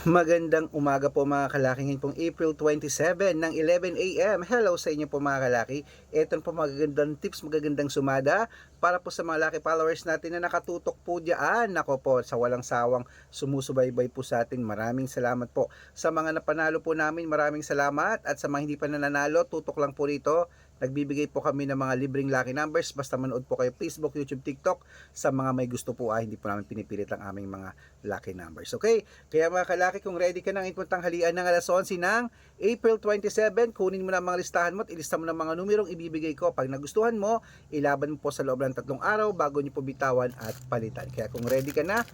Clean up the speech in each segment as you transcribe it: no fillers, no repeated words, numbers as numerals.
Magandang umaga po mga kalaki. Ngayon pong April 27 ng 11 AM. Hello sa inyo po mga kalaki. Ito po magagandang tips, magagandang sumada para po sa mga laki followers natin na nakatutok po diyan. Nako po, sa walang sawang sumusubaybay po sa atin. Maraming salamat po. Sa mga napanalo po namin, maraming salamat. At sa mga hindi pa nananalo, tutok lang po rito. Nagbibigay po kami ng mga libreng lucky numbers. Basta manood po kayo Facebook, YouTube, TikTok. Sa mga may gusto po hindi po namin pinipilit ang aming mga lucky numbers. Okay? Kaya mga kalaki, kung ready ka nang ipuntang halian ng alas 11 ng April 27, kunin mo na mga listahan mo at ilista mo na mga numerong ibibigay ko. Pag nagustuhan mo, ilaban mo po sa loob ng 3 araw bago nyo po bitawan at palitan. Kaya kung ready ka na,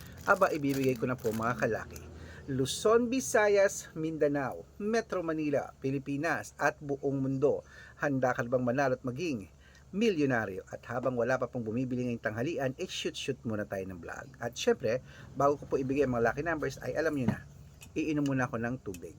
ibibigay ko na po mga kalaki. Luzon, Visayas, Mindanao, Metro Manila, Pilipinas at buong mundo. Handa ka bang manalo at maging milyonaryo? At habang wala pa pong bumibili ngayong tanghalian, shoot muna tayo ng vlog. At syempre, bago ko po ibigay ang mga lucky numbers, ay alam nyo na, iinom muna ako ng tubig.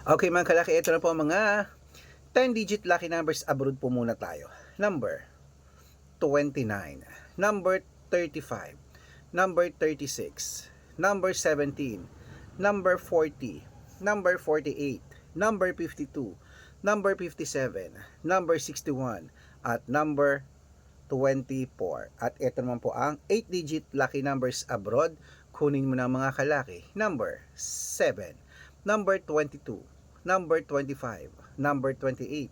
Okay mga kalaki, ito na po mga 10-digit lucky numbers abroad po muna tayo. Number 29, number 35, number 36, number 17, number 40, number 48, number 52, number 57, number 61, at number 24. At ito naman po ang 8-digit lucky numbers abroad. Kunin mo na mga kalaki. Number 7, number 22, number 25, number 28,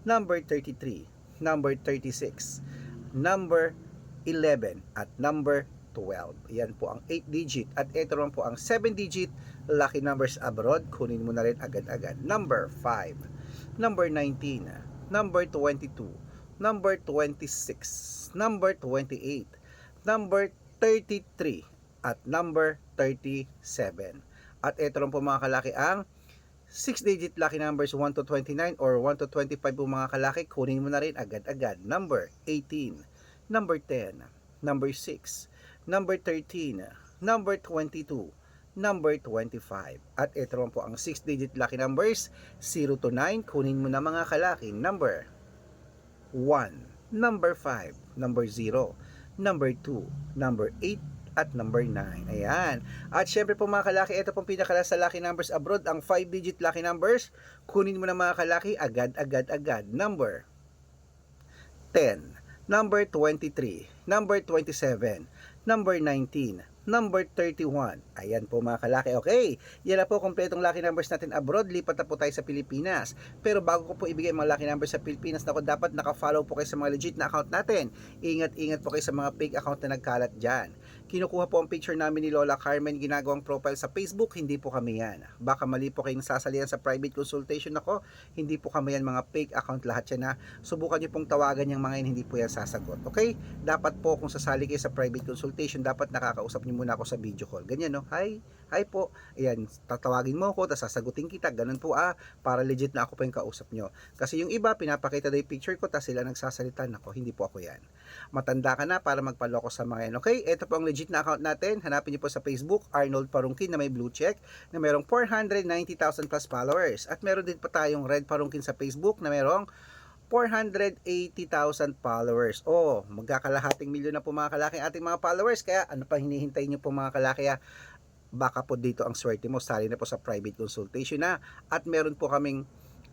number 33, number 36, number 11, at number 12. Yan po ang 8-digit. At ito naman po ang 7-digit lucky numbers abroad. Kunin mo na rin agad-agad. Number 5, number 19, number 22, number 26, number 28, number 33, at number 37. At ito lang po mga kalaki ang 6-digit lucky numbers 1 to 29 or 1 to 25 po mga kalaki. Kunin mo na rin agad-agad. Number 18, number 10, number 6, number 13, number 22, number 25. At ito lang po ang 6-digit lucky numbers 0 to 9. Kunin mo na mga kalaki. Number 1, number 5, number 0, number 2, number 8, at number 9. Ayan. At syempre po mga kalaki, ito pong pinakalas sa lucky numbers abroad, ang 5-digit lucky numbers. Kunin mo na mga kalaki, agad. Number 10, number 23, number 27, number 19, number 31. Ayan po mga kalaki. Okay, yan na po kompletong lucky numbers natin abroad. Lipat na po tayo sa Pilipinas. Pero bago ko po ibigay mga lucky numbers sa Pilipinas, dapat naka-follow po kayo sa mga legit na account natin. Ingat po kayo sa mga fake account na nagkalat dyan. Kinukuha po ang picture namin ni Lola Carmen, ginagawang profile sa Facebook. Hindi po kami yan. Baka mali po kayong sasalihan sa private consultation ako. Hindi po kami yan, mga fake account lahat yan na. Subukan nyo pong tawagan yung mga yan, hindi po yan sasagot. Okay? Dapat po kung sasali kayo sa private consultation, dapat nakakausap nyo muna ako sa video call. Ganyan, no? Hi po. Ayan, tatawagin mo ako, tapos sasagutin kita. Ganun po para legit na ako pa yung kausap nyo. Kasi yung iba, pinapakita na yung picture ko, tapos sila nagsasalita. Nako, hindi po ako yan. Matanda ka na para magpaloko sa mga yan. Okay? Ito po ang legit na account natin. Hanapin niyo po sa Facebook, Arnold Parungkin na may blue check, na mayroong 490,000 plus followers. At meron din pa tayong Red Parungkin sa Facebook na mayroong 480,000 followers. Magkakalahating milyon na po mga kalaki ating mga followers. Kaya ano pa hinihintay nyo po mga kalaki? Baka po dito ang swerte mo. Sali na po sa private consultation na. At meron po kaming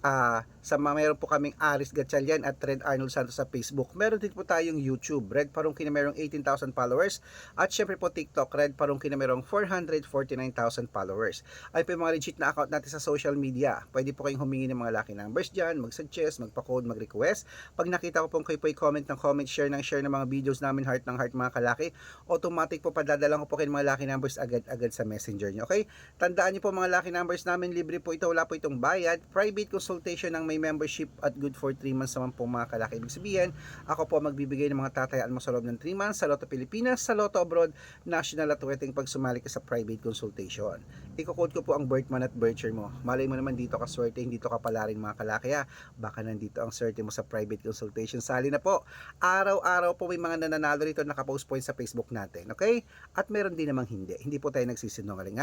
meron po kaming Aris Gatchalian at Red Arnold Santos sa Facebook. Meron din po tayong YouTube, Red Parungkin na mayroong 18,000 followers. At syempre po TikTok, Red Parungkin na mayroong 449,000 followers. Ay po yung mga legit na account natin sa social media. Pwede po kayong humingi ng mga lucky numbers dyan, mag-suggest, magpa-code, mag-request. Pag nakita ko pong kayo po comment ng comment, share ng mga videos namin, heart ng heart mga kalaki, automatic po padadala ko po kayo ng mga lucky numbers agad-agad sa messenger nyo. Okay? Tandaan nyo po mga lucky numbers namin, libre po ito, wala po itong bayad. Private consultation ng may membership at good for 3 months naman po mga kalaki. Ibig sabihin, ako po magbibigay ng mga tatayaan mo sa loob ng 3 months sa Lotto Pilipinas, sa Lotto Abroad, national at wedding pag sumali ka sa private consultation. Iko-code ko po ang birth month at birth year mo. Malay mo naman dito ka swerte, hindi to ka pala rin mga kalaki. Baka nandito ang swerte mo sa private consultation. Sali na po. Araw-araw po may mga nananalo rito, nakapost po sa Facebook natin. Okay? At meron din namang hindi. Hindi po tayo nagsisinungaling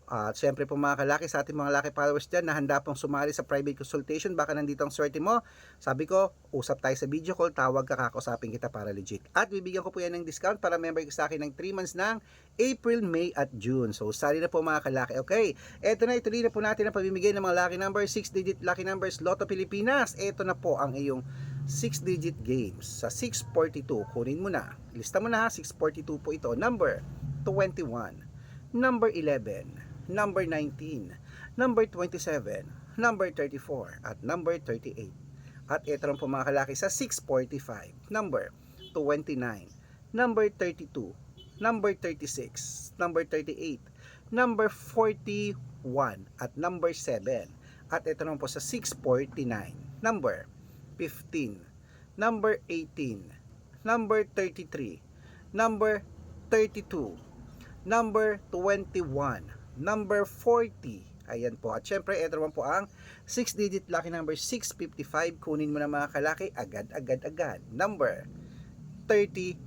At syempre po mga kalaki, sa ating mga laki followers dyan na handa pong sumali sa private consultation, baka nandito ang swerte mo. Sabi ko, usap tayo sa video call, tawag ka, kakausapin kita para legit. At bibigyan ko po yan ng discount para member ka sa akin ng 3 months ng April, May at June. So sali na po mga kalaki. Okay, eto na, ituloy na po natin ang pamimigay ng mga lucky numbers, 6-digit lucky numbers, Lotto Pilipinas. Eto na po ang iyong 6-digit games sa 642. Kunin mo na, lista mo na ha, 642 po ito. Number 21, number 11, number 19, number 27, number 34, at number 38. At ito lang po mga kalaki sa 645, number 29, number 32, number 36, number 38, number 41, at number 7. At ito lang po sa 649, number 15, number 18, number 33, number 32, number 21, number 40. Ayan po. At syempre, ito naman po ang 6-digit lucky number 655. Kunin mo na mga kalaki, agad. Number 37,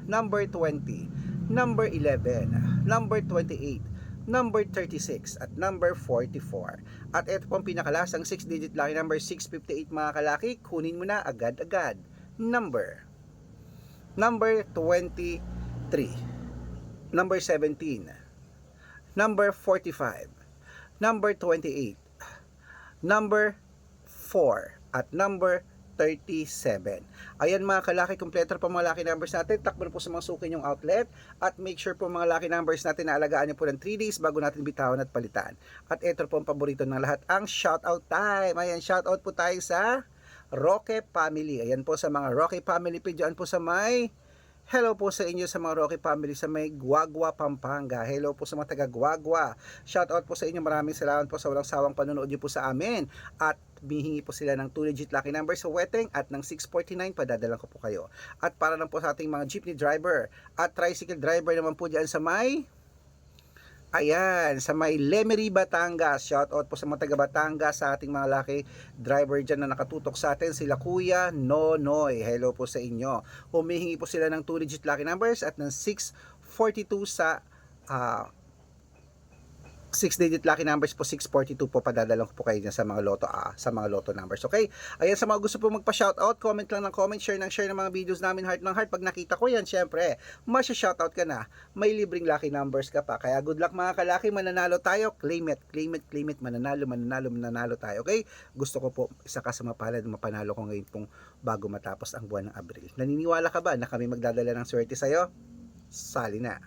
number 20, number 11, number 28, number 36, at number 44. At ito po ang pinakalasang 6-digit lucky number 658 mga kalaki. Kunin mo na agad. Number 23, number 17, number 45, number 28, number 4, at number 37. Ayan mga kalaki, kompleto po mga lucky numbers natin. Takbo na po sa mga suki yung outlet. At make sure po mga lucky numbers natin na alagaan nyo po ng 3 days bago natin bitawan at palitan. At ito po ang paborito ng lahat, ang shoutout time. Ayan, shoutout po tayo sa Roque Family. Ayan po sa mga Roque Family po dyan po sa may... Hello po sa inyo sa mga Roque Family sa may Guagua, Pampanga. Hello po sa mga taga Guagua. Shout out po sa inyo. Maraming salamat po sa walang sawang panonood niyo po sa amin. At bihingi po sila ng 2-digit lucky number sa Weteng at ng 649 padadalan ko po kayo. At para lang po sa ating mga jeepney driver at tricycle driver naman po diyan sa may sa may Lemery, Batangas. Shout out po sa mga taga Batangas, sa ating mga laki driver dyan na nakatutok sa atin, sila Kuya Nonoy. Hello po sa inyo. Humihingi po sila ng 2-digit lucky numbers at ng 642 sa 6-digit lucky numbers po, 642 po, padadalang ko po kayo dyan sa mga loto numbers. Okay? Ayan, sa mga gusto po magpa-shoutout, comment lang ng comment, share ng mga videos namin, heart ng heart. Pag nakita ko yan, syempre, masya-shoutout ka na. May libreng lucky numbers ka pa. Kaya good luck mga kalaki, mananalo tayo. Claim it, mananalo tayo. Okay? Gusto ko po, isa ka sa mapalad, mapanalo ko ngayon pong bago matapos ang buwan ng Abril. Naniniwala ka ba na kami magdadala ng swerte sa'yo? Sali na.